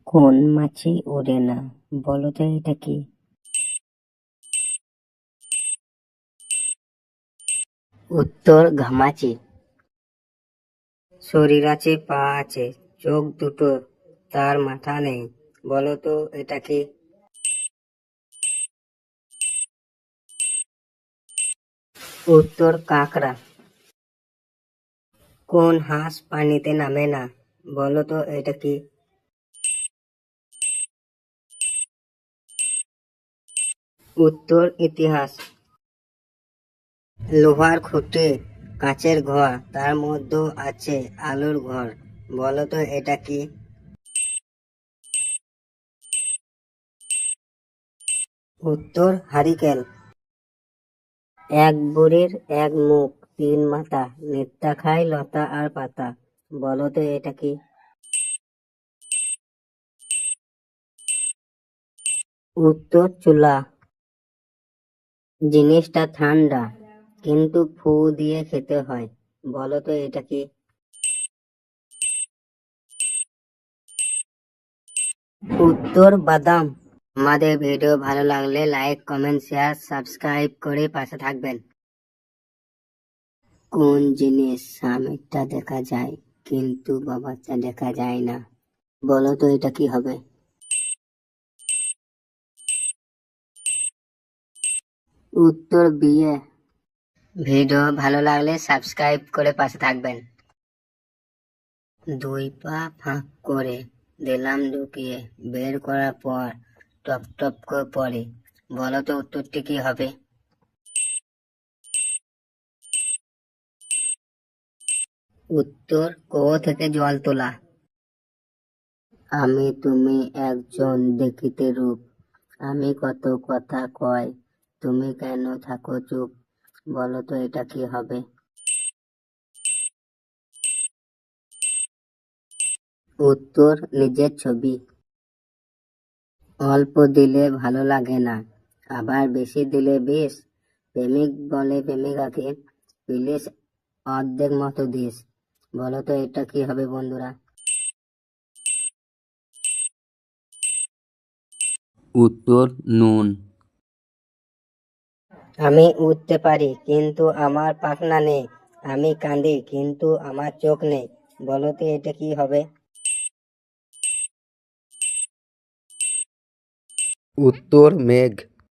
কোন মাছি ওড়ে না, বলো তো এটা কি? উত্তর ঘামাচি। শরীর আছে, পা আছে, চোখ দুটো, তার মাথা নেই, বলো তো এটা কি? উত্তর কাকড়া। কোন হাঁস পানিতে নামে না, বলো তো এটা কি? উত্তর ইতিহাস। লোহার খুঁটি, কাঁচের ঘর, তার মধ্যে আছে আলোর ঘর, বলো তো এটা কি? উত্তর হারিকেন। এক বুড়ির এক মুখ, তিন মাথা, নেত্তা খায় লতা আর পাতা, বলো তো এটা কি? উত্তর চুলা। জিনিসটা ঠান্ডা, কিন্তু ফু দিয়ে খেতে হয়, বলো তো এটা কি? উত্তর বাদাম। আমাদের ভিডিও ভালো লাগলে লাইক, কমেন্ট, শেয়ার, সাবস্ক্রাইব করে পাশে থাকবেন। কোন জিনিস সামনেরটা দেখা যায় কিন্তু বাবারটা দেখা যায় না, বলো তো এটা কি হবে? উত্তর বিয়ে। ভিডিও ভালো লাগলে সাবস্ক্রাইব করে পাশে থাকবেন। দুই পা ফাঁক করে দিলাম ঢুকিয়ে, বের করার পর টপ টপ করে পড়ে, বলো তো উত্তরটি কি হবে? উত্তর কুয়ো থেকে জল তোলা। আমি তুমি একজন দেখিতে রূপ, আমি কত কথা কয়, তুমি কেন থাকো চুপ, বলো তো এটা কি হবে? উত্তর নিজের ছবি। অল্প দিলে ভালো লাগে না, আবার বেশি দিলে বেশ, প্রেমিক বলে প্রেমিকাকে, প্লিজ অর্ধেক মতো দিস, বলো তো এটা কি হবে বন্ধুরা? উত্তর নুন। আমি উঠতে পারি কিন্তু আমার পাখনা নেই, আমি কাঁদি কিন্তু আমার চোখ নেই, বলো তো এটা কি হবে? উত্তর মেঘ।